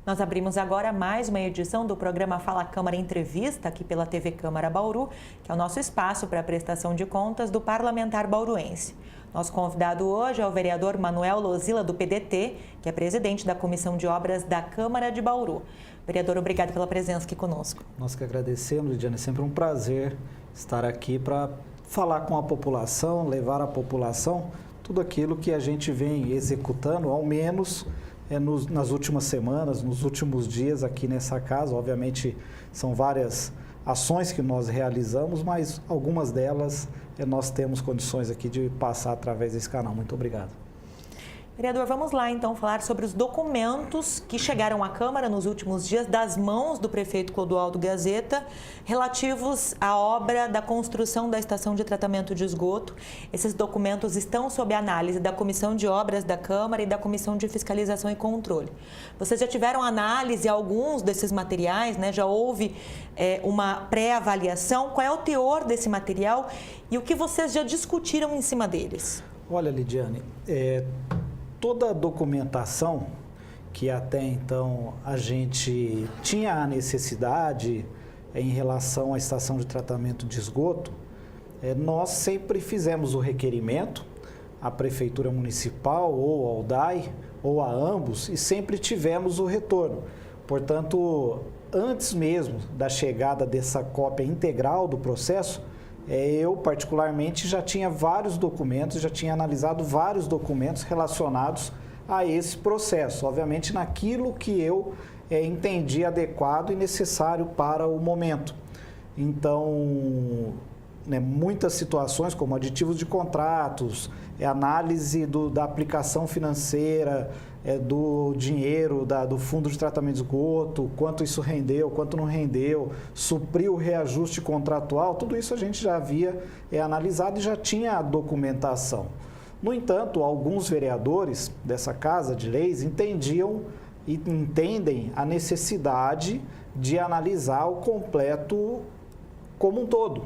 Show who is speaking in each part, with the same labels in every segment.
Speaker 1: Nós abrimos agora mais uma edição do programa Fala Câmara Entrevista, aqui pela TV Câmara Bauru, que é o nosso espaço para a prestação de contas do parlamentar bauruense. Nosso convidado hoje é o vereador Manuel Lozila, do PDT, que é presidente da Comissão de Obras da Câmara de Bauru. Vereador, obrigado pela presença aqui conosco.
Speaker 2: Nós que agradecemos, Lidiane, é sempre um prazer estar aqui para falar com a população, levar à população tudo aquilo que a gente vem executando, ao menos nas últimas semanas, nos últimos dias aqui nessa casa. Obviamente são várias ações que nós realizamos, mas algumas delas nós temos condições aqui de passar através desse canal. Muito obrigado.
Speaker 1: Vereador, vamos lá então falar sobre os documentos que chegaram à Câmara nos últimos dias das mãos do prefeito Clodoaldo Gazeta, relativos à obra da construção da estação de tratamento de esgoto. Esses documentos estão sob análise da Comissão de Obras da Câmara e da Comissão de Fiscalização e Controle. Vocês já tiveram análise alguns desses materiais, né? Já houve uma pré-avaliação? Qual é o teor desse material e o que vocês já discutiram em cima deles?
Speaker 2: Olha, Lidiane, toda a documentação que até então a gente tinha a necessidade em relação à estação de tratamento de esgoto, nós sempre fizemos o requerimento à Prefeitura Municipal ou ao DAI ou a ambos e sempre tivemos o retorno. Portanto, antes mesmo da chegada dessa cópia integral do processo, eu, particularmente, já tinha vários documentos, já tinha analisado vários documentos relacionados a esse processo, obviamente naquilo que eu entendi adequado e necessário para o momento. Então, muitas situações como aditivos de contratos, análise da aplicação financeira, do dinheiro do fundo de tratamento de esgoto, quanto isso rendeu, quanto não rendeu, supriu o reajuste contratual, tudo isso a gente já havia analisado e já tinha a documentação. No entanto, alguns vereadores dessa Casa de Leis entendiam e entendem a necessidade de analisar o completo como um todo.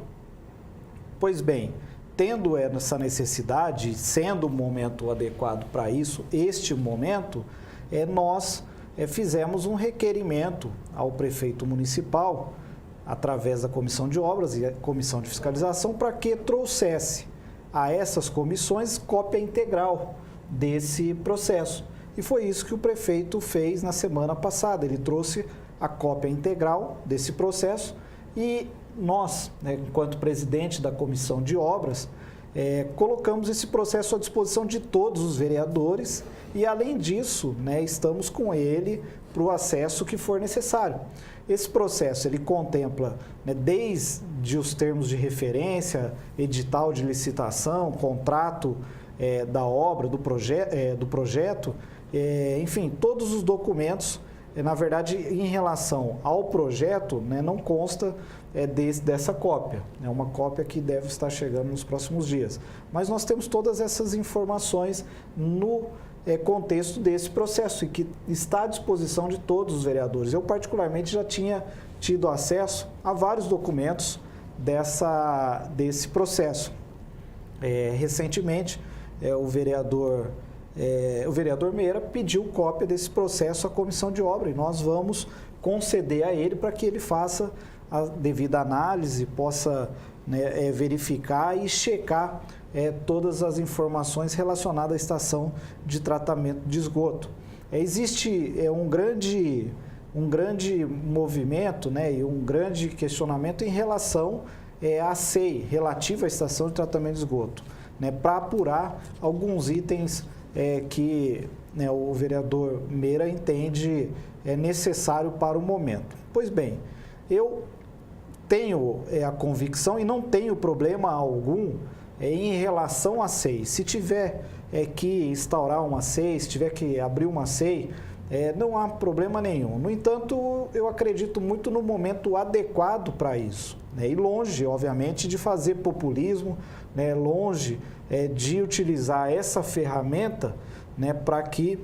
Speaker 2: Pois bem, tendo essa necessidade, sendo o momento adequado para isso, este momento, nós fizemos um requerimento ao prefeito municipal, através da Comissão de Obras e a Comissão de Fiscalização, para que trouxesse a essas comissões cópia integral desse processo. E foi isso que o prefeito fez na semana passada. Ele trouxe a cópia integral desse processo e nós, enquanto presidente da Comissão de Obras, colocamos esse processo à disposição de todos os vereadores e, além disso, estamos com ele para o acesso que for necessário. Esse processo ele contempla desde os termos de referência, edital de licitação, contrato da obra, do projeto, enfim, todos os documentos. Na verdade, em relação ao projeto, não consta dessa cópia. É uma cópia que deve estar chegando nos próximos dias. Mas nós temos todas essas informações no contexto desse processo e que está à disposição de todos os vereadores. Eu, particularmente, já tinha tido acesso a vários documentos desse processo. Recentemente, o vereador Meira pediu cópia desse processo à Comissão de Obra e nós vamos conceder a ele para que ele faça a devida análise, possa verificar e checar todas as informações relacionadas à estação de tratamento de esgoto. Existe um grande movimento e um grande questionamento em relação à SEI, relativa à estação de tratamento de esgoto, para apurar alguns itens que o vereador Meira entende necessário para o momento. Pois bem, eu tenho a convicção e não tenho problema algum em relação à SEI. Se tiver que instaurar uma SEI, se tiver que abrir uma SEI, não há problema nenhum. No entanto, eu acredito muito no momento adequado para isso. E longe, obviamente, de fazer populismo, longe de utilizar essa ferramenta para que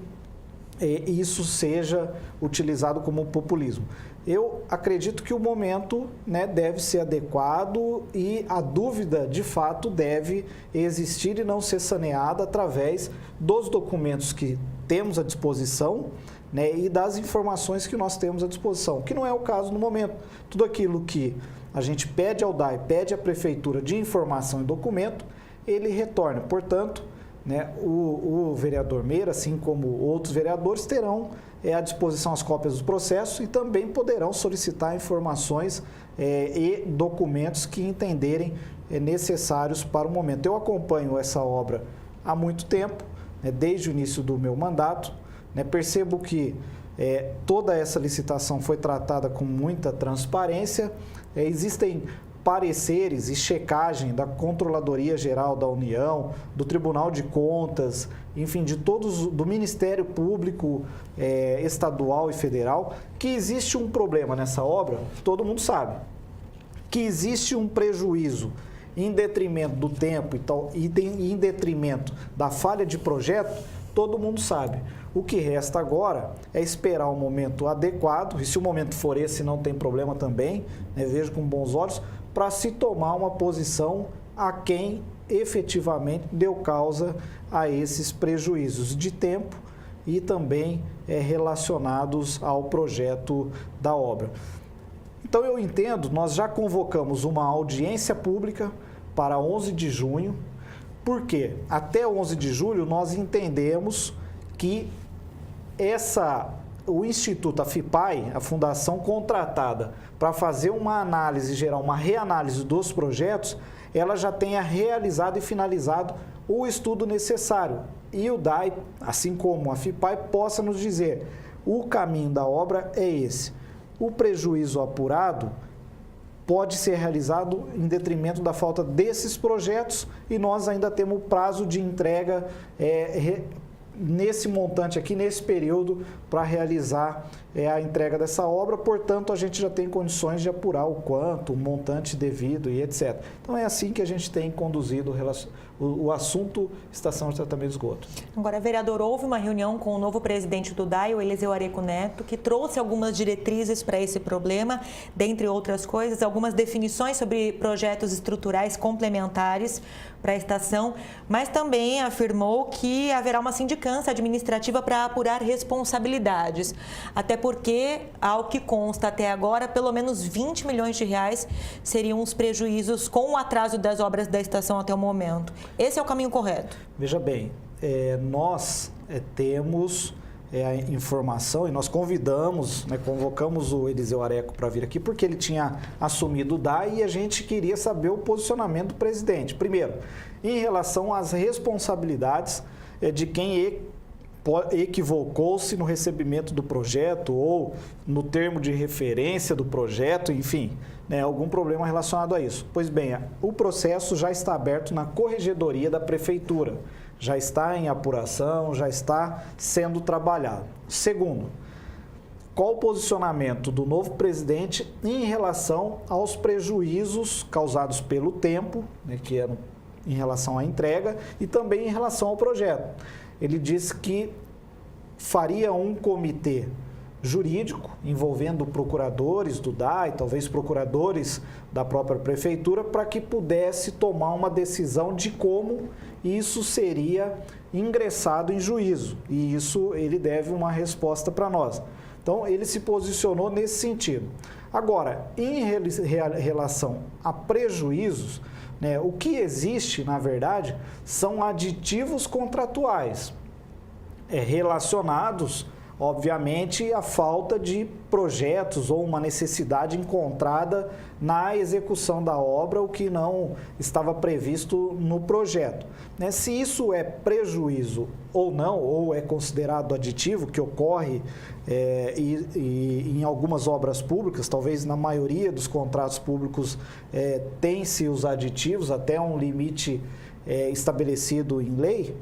Speaker 2: isso seja utilizado como populismo. Eu acredito que o momento deve ser adequado e a dúvida, de fato, deve existir e não ser saneada através dos documentos que temos à disposição, né, e das informações que nós temos à disposição, que não é o caso no momento. Tudo aquilo que a gente pede ao DAI, pede à Prefeitura de informação e documento, ele retorna. Portanto, né, o vereador Meira, assim como outros vereadores, terão à disposição as cópias dos processos e também poderão solicitar informações e documentos que entenderem necessários para o momento. Eu acompanho essa obra há muito tempo, né, desde o início do meu mandato, né, percebo que toda essa licitação foi tratada com muita transparência, existem pareceres e checagem da Controladoria Geral da União, do Tribunal de Contas, enfim, de todos, do Ministério Público Estadual e Federal, que existe um problema nessa obra, todo mundo sabe, que existe um prejuízo em detrimento do tempo e em detrimento da falha de projeto, todo mundo sabe. O que resta agora é esperar o momento adequado, e se o momento for esse, não tem problema também, né, vejo com bons olhos, para se tomar uma posição a quem efetivamente deu causa a esses prejuízos de tempo e também relacionados ao projeto da obra. Então eu entendo, nós já convocamos uma audiência pública para 11 de junho, porque até 11 de julho nós entendemos que o Instituto, a FIPAI, a fundação contratada para fazer uma análise geral, uma reanálise dos projetos, ela já tenha realizado e finalizado o estudo necessário. E o DAI, assim como a FIPAI, possa nos dizer, o caminho da obra é esse. O prejuízo apurado pode ser realizado em detrimento da falta desses projetos e nós ainda temos prazo de entrega nesse montante aqui, nesse período, para realizar a entrega dessa obra. Portanto, a gente já tem condições de apurar o quanto, o montante devido e etc. Então, é assim que a gente tem conduzido o assunto estação de tratamento de esgoto.
Speaker 1: Agora, vereador, houve uma reunião com o novo presidente do DAI, o Eliseu Areco Neto, que trouxe algumas diretrizes para esse problema, dentre outras coisas, algumas definições sobre projetos estruturais complementares para a estação, mas também afirmou que haverá uma sindicância administrativa para apurar responsabilidades, até porque, ao que consta até agora, pelo menos 20 milhões de reais seriam os prejuízos com o atraso das obras da estação até o momento. Esse é o caminho correto?
Speaker 2: Veja bem, nós temos a informação e nós convidamos, né, convocamos o Eliseu Areco para vir aqui porque ele tinha assumido o DAI e a gente queria saber o posicionamento do presidente. Primeiro, em relação às responsabilidades de quem equivocou-se no recebimento do projeto ou no termo de referência do projeto, enfim, né, algum problema relacionado a isso. Pois bem, o processo já está aberto na Corregedoria da Prefeitura, já está em apuração, já está sendo trabalhado. Segundo, qual o posicionamento do novo presidente em relação aos prejuízos causados pelo tempo, né, que eram em relação à entrega, e também em relação ao projeto. Ele disse que faria um comitê jurídico envolvendo procuradores do DAI, talvez procuradores da própria prefeitura, para que pudesse tomar uma decisão de como isso seria ingressado em juízo. E isso ele deve uma resposta para nós. Então, ele se posicionou nesse sentido. Agora, em relação a prejuízos, né, o que existe, na verdade, são aditivos contratuais relacionados, obviamente, à falta de projetos ou uma necessidade encontrada na execução da obra, o que não estava previsto no projeto. Né, se isso é prejuízo ou não, ou é considerado aditivo, que ocorre em algumas obras públicas, talvez na maioria dos contratos públicos tem-se os aditivos até um limite estabelecido em lei,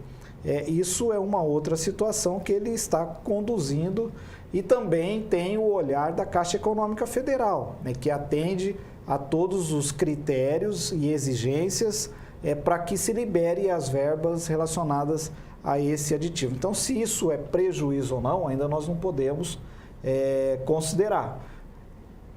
Speaker 2: isso é uma outra situação que ele está conduzindo e também tem o olhar da Caixa Econômica Federal, né, que atende a todos os critérios e exigências para que se libere as verbas relacionadas a esse aditivo. Então, se isso é prejuízo ou não, ainda nós não podemos considerar,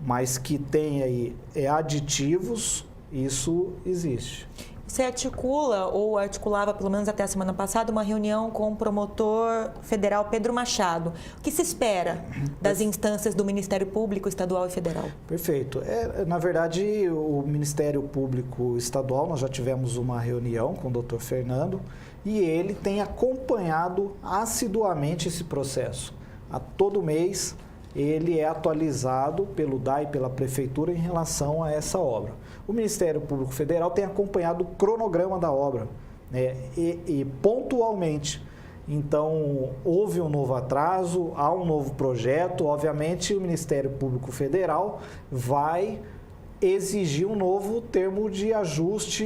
Speaker 2: mas que tem aí aditivos, isso existe.
Speaker 1: Você articula, ou articulava pelo menos até a semana passada, uma reunião com o promotor federal Pedro Machado. O que se espera das instâncias do Ministério Público Estadual e Federal?
Speaker 2: Perfeito. Na verdade, o Ministério Público Estadual, nós já tivemos uma reunião com o doutor Fernando e ele tem acompanhado assiduamente esse processo. A todo mês, ele é atualizado pelo DAI e pela Prefeitura em relação a essa obra. O Ministério Público Federal tem acompanhado o cronograma da obra, né, e pontualmente. Então, houve um novo atraso, há um novo projeto. Obviamente, o Ministério Público Federal vai exigir um novo termo de ajuste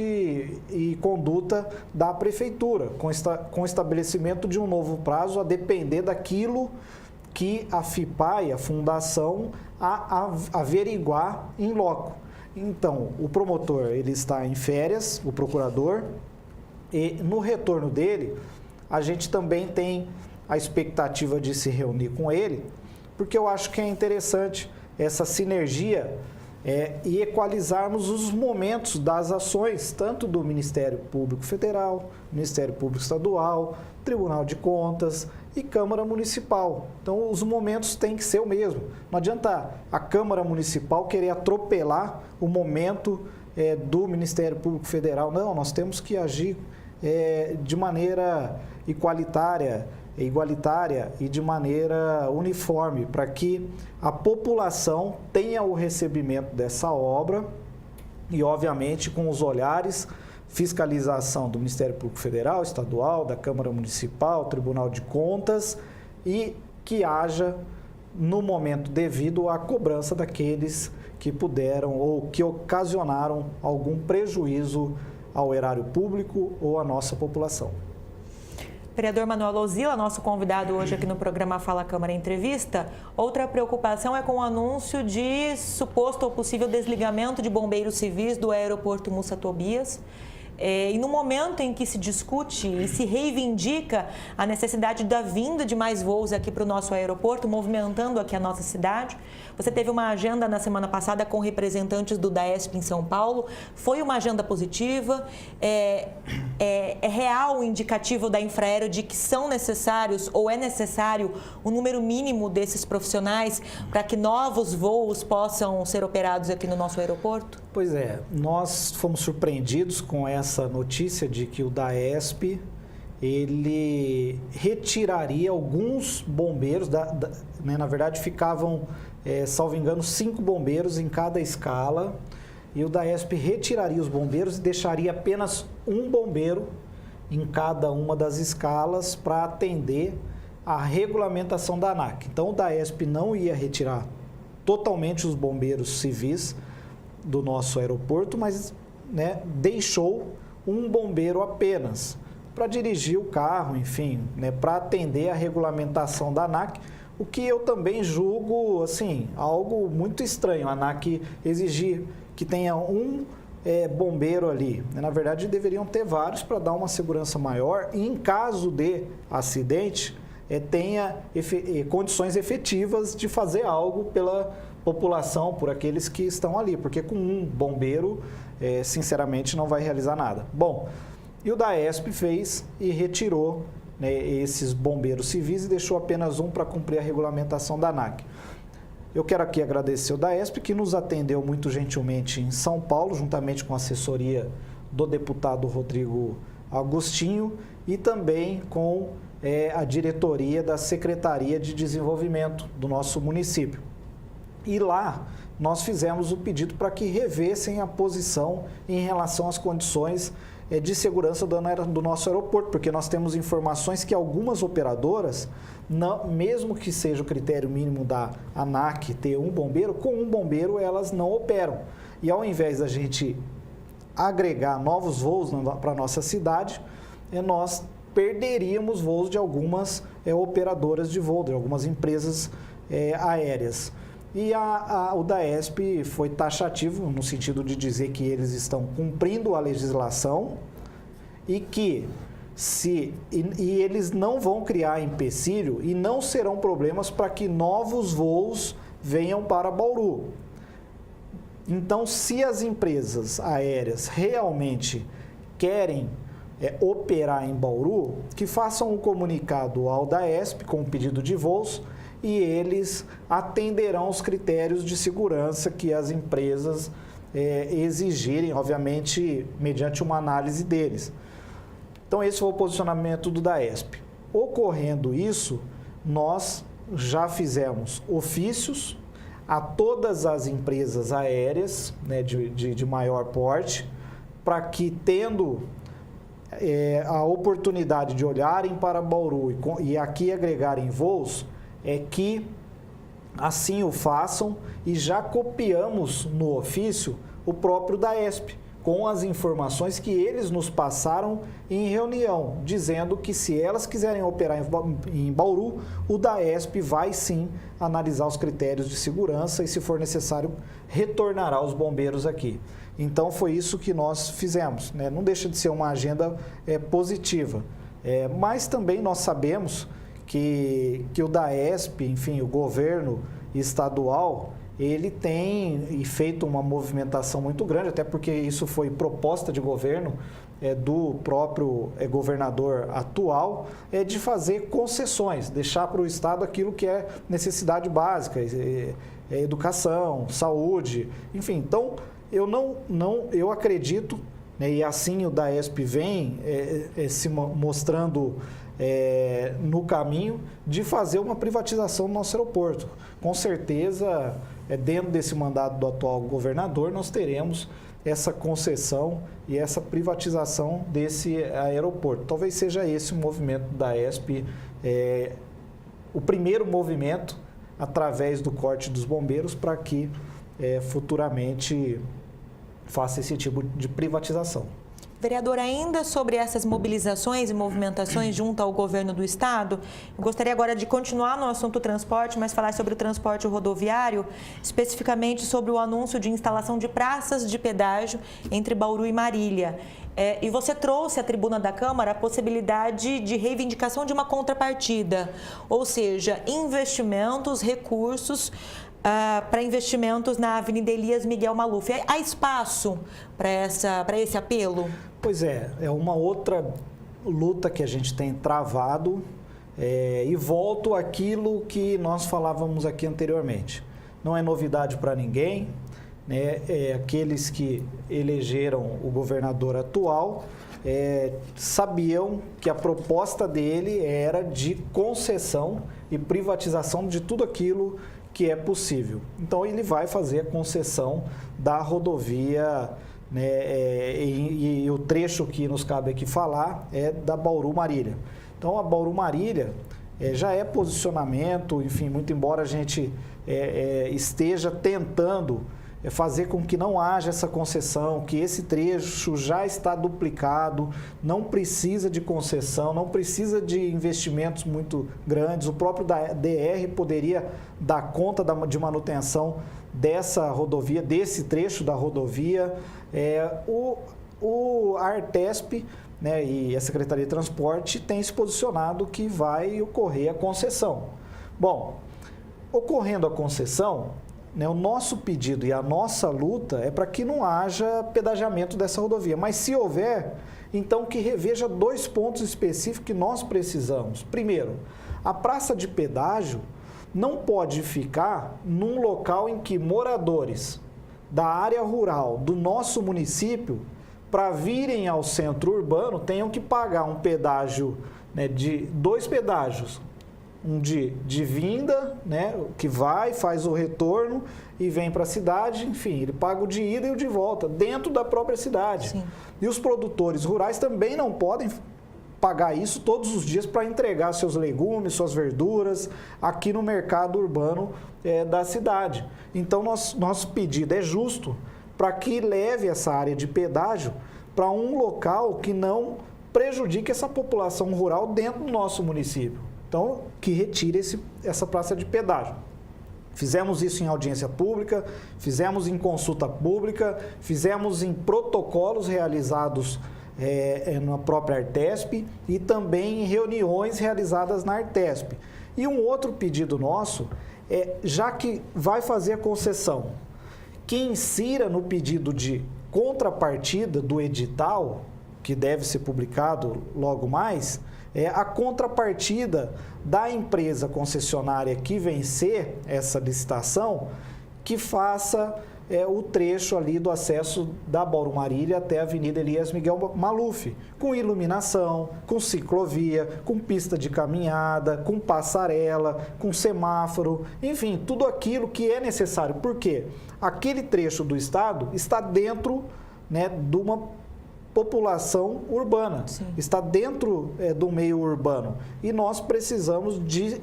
Speaker 2: e conduta da Prefeitura, com estabelecimento de um novo prazo a depender daquilo que a FIPAI, a Fundação, averiguar em loco. Então, o promotor ele está em férias, o procurador, e no retorno dele, a gente também tem a expectativa de se reunir com ele, porque eu acho que é interessante essa sinergia e equalizarmos os momentos das ações, tanto do Ministério Público Federal, Ministério Público Estadual, Tribunal de Contas e Câmara Municipal. Então, os momentos têm que ser o mesmo. Não adianta a Câmara Municipal querer atropelar o momento do Ministério Público Federal. Não, nós temos que agir de maneira igualitária e de maneira uniforme, para que a população tenha o recebimento dessa obra e, obviamente, com os olhares, fiscalização do Ministério Público Federal, Estadual, da Câmara Municipal, Tribunal de Contas, e que haja, no momento devido, a cobrança daqueles que puderam ou que ocasionaram algum prejuízo ao erário público ou à nossa população.
Speaker 1: Vereador Manuel Lozila, nosso convidado hoje aqui no programa Fala Câmara Entrevista. Outra preocupação é com o anúncio de suposto ou possível desligamento de bombeiros civis do aeroporto Mussa Tobias. E no momento em que se discute e se reivindica a necessidade da vinda de mais voos aqui para o nosso aeroporto, movimentando aqui a nossa cidade, você teve uma agenda na semana passada com representantes do DAESP em São Paulo. Foi uma agenda positiva? É real o indicativo da Infraero de que são necessários ou é necessário o número mínimo desses profissionais para que novos voos possam ser operados aqui no nosso aeroporto?
Speaker 2: Pois é, nós fomos surpreendidos com essa notícia de que o DAESP ele retiraria alguns bombeiros, né, na verdade ficavam, salvo engano, 5 bombeiros em cada escala, e o DAESP retiraria os bombeiros e deixaria apenas um bombeiro em cada uma das escalas para atender a regulamentação da ANAC. Então o DAESP não ia retirar totalmente os bombeiros civis do nosso aeroporto, mas, né, deixou um bombeiro apenas para dirigir o carro, enfim, né, para atender a regulamentação da ANAC, o que eu também julgo assim, algo muito estranho, a ANAC exigir que tenha um bombeiro ali. Na verdade, deveriam ter vários para dar uma segurança maior e, em caso de acidente, tenha condições efetivas de fazer algo pela população, por aqueles que estão ali, porque com um bombeiro, sinceramente, não vai realizar nada. Bom, e o DAESP fez e retirou, né, esses bombeiros civis e deixou apenas um para cumprir a regulamentação da ANAC. Eu quero aqui agradecer o DAESP, que nos atendeu muito gentilmente em São Paulo, juntamente com a assessoria do deputado Rodrigo Agostinho e também com a diretoria da Secretaria de Desenvolvimento do nosso município. E lá nós fizemos o pedido para que revessem a posição em relação às condições de segurança do nosso aeroporto, porque nós temos informações que algumas operadoras, não, mesmo que seja o critério mínimo da ANAC ter um bombeiro, com um bombeiro elas não operam. E ao invés da gente agregar novos voos para a nossa cidade, nós perderíamos voos de algumas operadoras de voo, de algumas empresas aéreas. E o DAESP foi taxativo no sentido de dizer que eles estão cumprindo a legislação e que eles não vão criar empecilho e não serão problemas para que novos voos venham para Bauru. Então, se as empresas aéreas realmente querem operar em Bauru, que façam um comunicado ao DAESP com um pedido de voos e eles atenderão os critérios de segurança que as empresas exigirem, obviamente, mediante uma análise deles. Então, esse foi o posicionamento do DAESP. Ocorrendo isso, nós já fizemos ofícios a todas as empresas aéreas, né, de maior porte, para que, tendo a oportunidade de olharem para Bauru e aqui agregarem voos, que assim o façam, e já copiamos no ofício o próprio DAESP, com as informações que eles nos passaram em reunião, dizendo que se elas quiserem operar em Bauru, o DAESP vai sim analisar os critérios de segurança e, se for necessário, retornará os bombeiros aqui. Então, foi isso que nós fizemos, né? Não deixa de ser uma agenda positiva, mas também nós sabemos que o DAESP, enfim, o governo estadual, ele tem feito uma movimentação muito grande, até porque isso foi proposta de governo do próprio governador atual, de fazer concessões, deixar para o Estado aquilo que é necessidade básica, educação, saúde, enfim. Então, eu acredito, né, e assim o DAESP vem se mostrando no caminho de fazer uma privatização do nosso aeroporto. Com certeza, dentro desse mandato do atual governador, nós teremos essa concessão e essa privatização desse aeroporto. Talvez seja esse o movimento da DAESP, o primeiro movimento através do corte dos bombeiros para que futuramente faça esse tipo de privatização.
Speaker 1: Vereador, ainda sobre essas mobilizações e movimentações junto ao governo do estado, eu gostaria agora de continuar no assunto transporte, mas falar sobre o transporte rodoviário, especificamente sobre o anúncio de instalação de praças de pedágio entre Bauru e Marília. E você trouxe à tribuna da Câmara a possibilidade de reivindicação de uma contrapartida, ou seja, investimentos, recursos para investimentos na Avenida Elias Miguel Maluf. Há espaço para esse apelo?
Speaker 2: Pois é uma outra luta que a gente tem travado e volto àquilo que nós falávamos aqui anteriormente. Não é novidade para ninguém, né? Aqueles que elegeram o governador atual sabiam que a proposta dele era de concessão e privatização de tudo aquilo que é possível. Então, ele vai fazer a concessão da rodovia, né, e o trecho que nos cabe aqui falar é da Bauru-Marília. Então, a Bauru-Marília já é posicionamento, enfim, muito embora a gente esteja tentando fazer com que não haja essa concessão, que esse trecho já está duplicado, não precisa de concessão, não precisa de investimentos muito grandes. O próprio DR poderia dar conta de manutenção dessa rodovia, desse trecho da rodovia. A Artesp, né, e a Secretaria de Transporte tem se posicionado que vai ocorrer a concessão. Bom, ocorrendo a concessão, né, o nosso pedido e a nossa luta é para que não haja pedagiamento dessa rodovia. Mas se houver, então que reveja 2 pontos específicos que nós precisamos. Primeiro, a praça de pedágio não pode ficar num local em que moradores da área rural do nosso município, para virem ao centro urbano, tenham que pagar um pedágio, né, de 2 pedágios. Um de vinda, né, que vai, faz o retorno e vem para a cidade, enfim, ele paga o de ida e o de volta, dentro da própria cidade.
Speaker 1: Sim.
Speaker 2: E os produtores rurais também não podem pagar isso todos os dias para entregar seus legumes, suas verduras aqui no mercado urbano da cidade. Então, nosso pedido é justo para que leve essa área de pedágio para um local que não prejudique essa população rural dentro do nosso município. Então, que retire essa praça de pedágio. Fizemos isso em audiência pública, fizemos em consulta pública, fizemos em protocolos realizados na própria Artesp e também em reuniões realizadas na Artesp. E um outro pedido nosso já que vai fazer a concessão, que insira no pedido de contrapartida do edital que deve ser publicado logo mais, é a contrapartida da empresa concessionária que vencer essa licitação, que faça o trecho ali do acesso da Bauru Marília até a Avenida Elias Miguel Maluf, com iluminação, com ciclovia, com pista de caminhada, com passarela, com semáforo, enfim, tudo aquilo que é necessário. Por quê? Aquele trecho do estado está dentro, né, de uma população urbana, sim, está dentro do meio urbano. E nós precisamos de,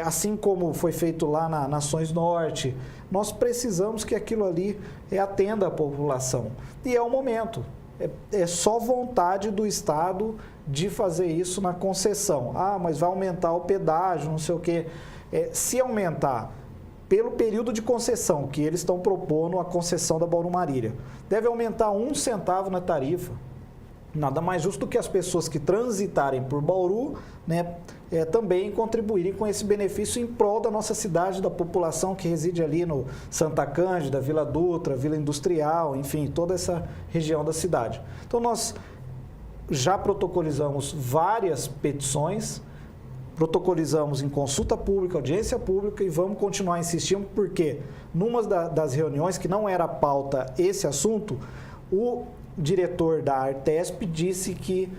Speaker 2: assim como foi feito lá na Nações Norte, nós precisamos que aquilo ali atenda a população. E é o momento. É só vontade do Estado de fazer isso na concessão. Ah, mas vai aumentar o pedágio, não sei o quê. Se aumentar pelo período de concessão que eles estão propondo, a concessão da Bauru Marília, deve aumentar 1 centavo na tarifa. Nada mais justo do que as pessoas que transitarem por Bauru, né, também contribuírem com esse benefício em prol da nossa cidade, da população que reside ali no Santa Cândida, Vila Dutra, Vila Industrial, enfim, toda essa região da cidade. Então, nós já protocolizamos várias petições, protocolizamos em consulta pública, audiência pública e vamos continuar insistindo, porque numa das reuniões que não era pauta esse assunto, o diretor da Artesp disse que,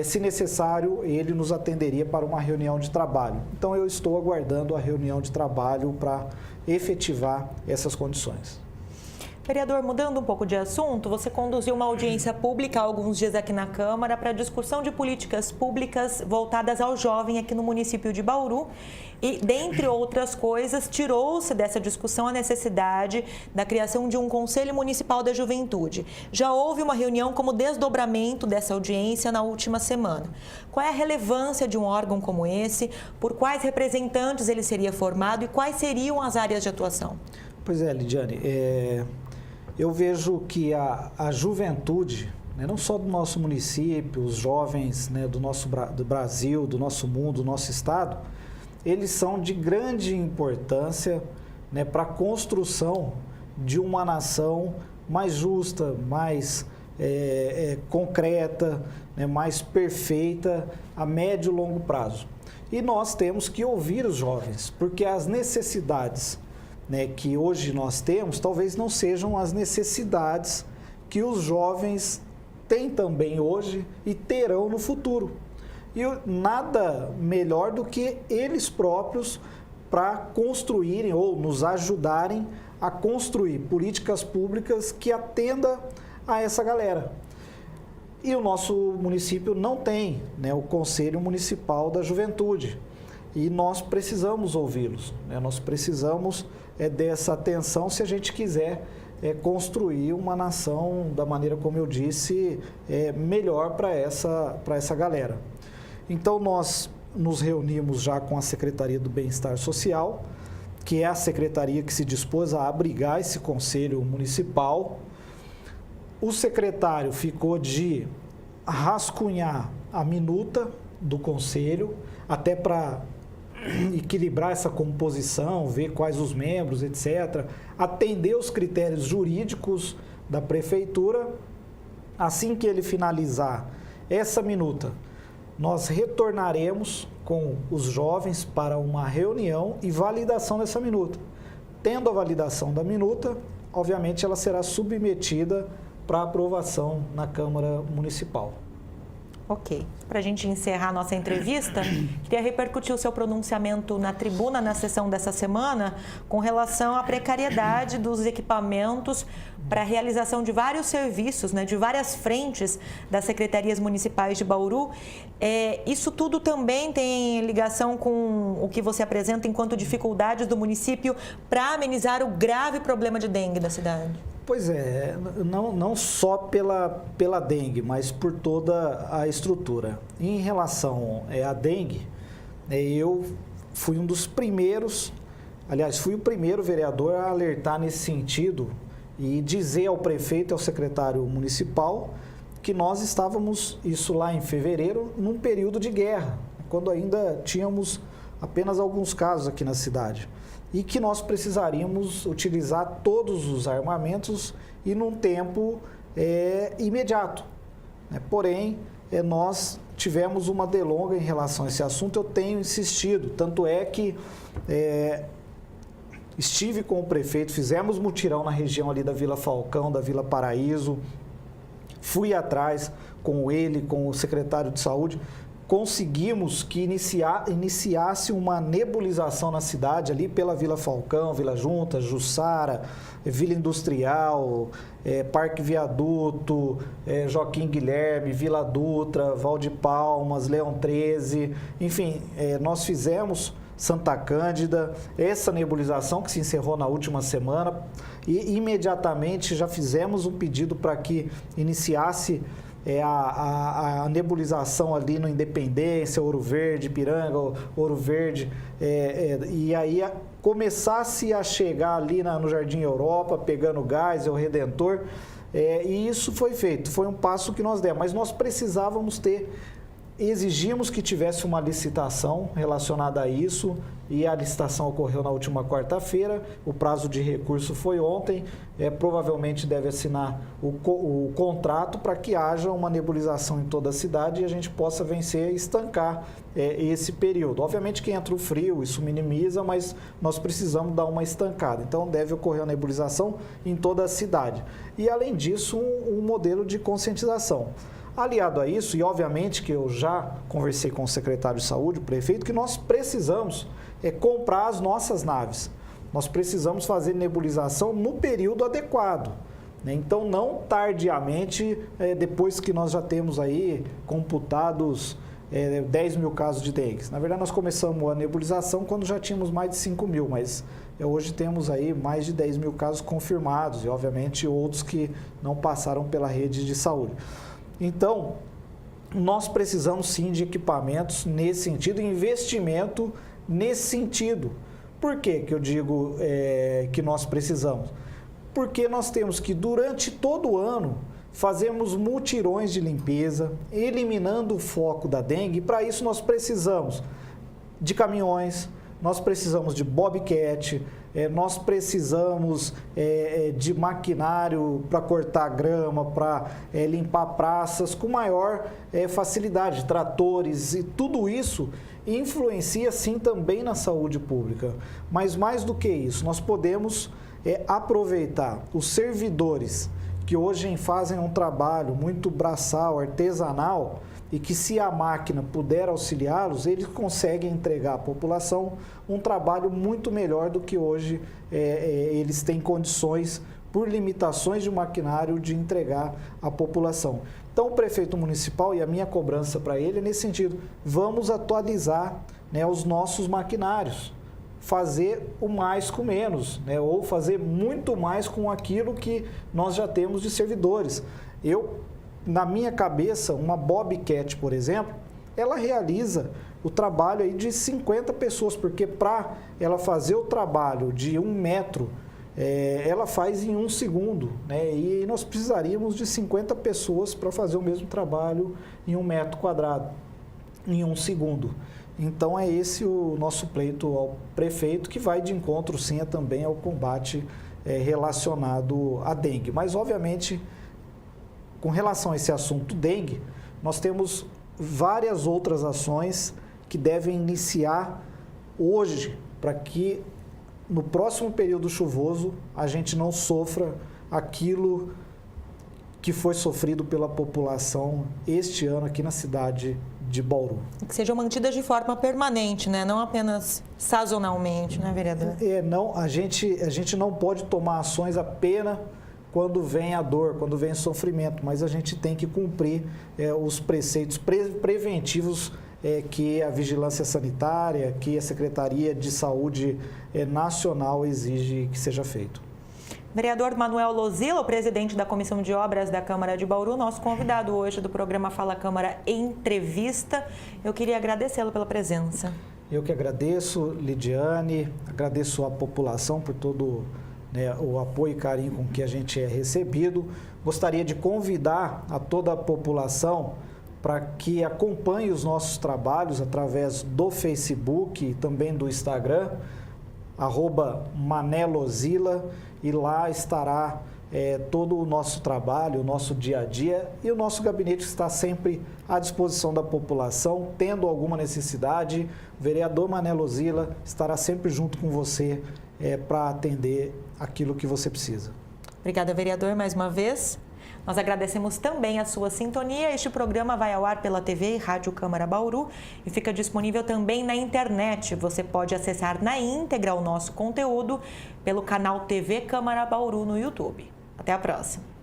Speaker 2: se necessário, ele nos atenderia para uma reunião de trabalho. Então, eu estou aguardando a reunião de trabalho para efetivar essas condições.
Speaker 1: Vereador, mudando um pouco de assunto, você conduziu uma audiência pública há alguns dias aqui na Câmara para discussão de políticas públicas voltadas ao jovem aqui no município de Bauru e, dentre outras coisas, tirou-se dessa discussão a necessidade da criação de um Conselho Municipal da Juventude. Já houve uma reunião como desdobramento dessa audiência na última semana. Qual é a relevância de um órgão como esse? Por quais representantes ele seria formado e quais seriam as áreas de atuação?
Speaker 2: Pois é, Lidiane, eu vejo que a juventude, né, não só do nosso município, os jovens, né, do Brasil, do nosso mundo, do nosso estado, eles são de grande importância, né, para a construção de uma nação mais justa, mais concreta, né, mais perfeita a médio e longo prazo. E nós temos que ouvir os jovens, porque as necessidades, né, que hoje nós temos, talvez não sejam as necessidades que os jovens têm também hoje e terão no futuro. E nada melhor do que eles próprios para construírem ou nos ajudarem a construir políticas públicas que atendam a essa galera. E o nosso município não tem, né, o Conselho Municipal da Juventude. E nós precisamos ouvi-los, né? Nós precisamos dessa atenção se a gente quiser construir uma nação, da maneira como eu disse, melhor para essa galera. Então, nós nos reunimos já com a Secretaria do Bem-Estar Social, que é a secretaria que se dispôs a abrigar esse Conselho Municipal. O secretário ficou de rascunhar a minuta do Conselho, até para equilibrar essa composição, ver quais os membros, etc., atender os critérios jurídicos da Prefeitura. Assim que ele finalizar essa minuta, nós retornaremos com os jovens para uma reunião e validação dessa minuta. Tendo a validação da minuta, obviamente ela será submetida para aprovação na Câmara Municipal.
Speaker 1: Ok. Para a gente encerrar nossa entrevista, queria repercutir o seu pronunciamento na tribuna, na sessão dessa semana, com relação à precariedade dos equipamentos para a realização de vários serviços, né, de várias frentes das secretarias municipais de Bauru. Isso tudo também tem ligação com o que você apresenta enquanto dificuldades do município para amenizar o grave problema de dengue da cidade?
Speaker 2: Pois é, não só pela dengue, mas por toda a estrutura. Em relação à dengue, eu fui um dos primeiros, aliás, fui o primeiro vereador a alertar nesse sentido e dizer ao prefeito e ao secretário municipal que nós estávamos, isso lá em fevereiro, num período de guerra, quando ainda tínhamos apenas alguns casos aqui na cidade. E que nós precisaríamos utilizar todos os armamentos e num tempo imediato. né? Porém, nós tivemos uma delonga em relação a esse assunto, eu tenho insistido, tanto é que estive com o prefeito, fizemos mutirão na região ali da Vila Falcão, da Vila Paraíso, fui atrás com ele, com o secretário de saúde, conseguimos que iniciasse uma nebulização na cidade ali pela Vila Falcão, Vila Juntas, Jussara, Vila Industrial, Parque Viaduto, Joaquim Guilherme, Vila Dutra, Valde Palmas, Leão 13, enfim, nós fizemos Santa Cândida, essa nebulização que se encerrou na última semana e imediatamente já fizemos um pedido para que iniciasse a nebulização ali no Independência, Ouro Verde, Ipiranga, Ouro Verde, e aí começasse a chegar ali no Jardim Europa, pegando gás, o Redentor, e isso foi feito, foi um passo que nós demos, mas nós precisávamos exigimos que tivesse uma licitação relacionada a isso e a licitação ocorreu na última quarta-feira, o prazo de recurso foi ontem, provavelmente deve assinar o contrato para que haja uma nebulização em toda a cidade e a gente possa vencer e estancar esse período. Obviamente que entra o frio, isso minimiza, mas nós precisamos dar uma estancada, então deve ocorrer a nebulização em toda a cidade. E além disso, um modelo de conscientização. Aliado a isso, e obviamente que eu já conversei com o secretário de saúde, o prefeito, que nós precisamos comprar as nossas naves. Nós precisamos fazer nebulização no período adequado, né? Então, não tardiamente, depois que nós já temos aí computados 10 mil casos de dengue. Na verdade, nós começamos a nebulização quando já tínhamos mais de 5 mil, mas hoje temos aí mais de 10 mil casos confirmados e, obviamente, outros que não passaram pela rede de saúde. Então, nós precisamos sim de equipamentos nesse sentido, investimento nesse sentido. Por que eu digo que nós precisamos? Porque nós temos que, durante todo o ano, fazermos mutirões de limpeza, eliminando o foco da dengue. Para isso, nós precisamos de caminhões, nós precisamos de bobcat, nós precisamos de maquinário para cortar grama, para limpar praças com maior facilidade, tratores, e tudo isso influencia sim também na saúde pública. Mas mais do que isso, nós podemos aproveitar os servidores que hoje fazem um trabalho muito braçal, artesanal, e que se a máquina puder auxiliá-los, eles conseguem entregar à população um trabalho muito melhor do que hoje eles têm condições, por limitações de maquinário, de entregar à população. Então, o prefeito municipal, e a minha cobrança para ele é nesse sentido, vamos atualizar, né, os nossos maquinários, fazer o mais com menos, né, ou fazer muito mais com aquilo que nós já temos de servidores. Na minha cabeça, uma bobcat, por exemplo, ela realiza o trabalho aí de 50 pessoas, porque para ela fazer o trabalho de 1 metro, ela faz em 1 segundo, né? E nós precisaríamos de 50 pessoas para fazer o mesmo trabalho em 1 metro quadrado, em 1 segundo. Então, é esse o nosso pleito ao prefeito, que vai de encontro, sim, também ao combate relacionado à dengue. Mas, obviamente, com relação a esse assunto dengue, nós temos várias outras ações que devem iniciar hoje, para que no próximo período chuvoso a gente não sofra aquilo que foi sofrido pela população este ano aqui na cidade de Bauru.
Speaker 1: Que sejam mantidas de forma permanente, né? Não apenas sazonalmente, né, vereador?
Speaker 2: Não, a gente não pode tomar ações apenas quando vem a dor, quando vem o sofrimento, mas a gente tem que cumprir os preceitos preventivos que a Vigilância Sanitária, que a Secretaria de Saúde Nacional exige que seja feito.
Speaker 1: Vereador Manuel Lozilla, o presidente da Comissão de Obras da Câmara de Bauru, nosso convidado hoje do programa Fala Câmara Entrevista. Eu queria agradecê-lo pela presença.
Speaker 2: Eu que agradeço, Lidiane, agradeço a população por todo o apoio e carinho com que a gente é recebido. Gostaria de convidar a toda a população para que acompanhe os nossos trabalhos através do Facebook e também do Instagram, @Manelozilla, e lá estará todo o nosso trabalho, o nosso dia a dia, e o nosso gabinete está sempre à disposição da população. Tendo alguma necessidade, o vereador Mané Luzila estará sempre junto com você para atender aquilo que você precisa.
Speaker 1: Obrigada, vereador, mais uma vez. Nós agradecemos também a sua sintonia. Este programa vai ao ar pela TV e Rádio Câmara Bauru e fica disponível também na internet. Você pode acessar na íntegra o nosso conteúdo pelo canal TV Câmara Bauru no YouTube. Até a próxima.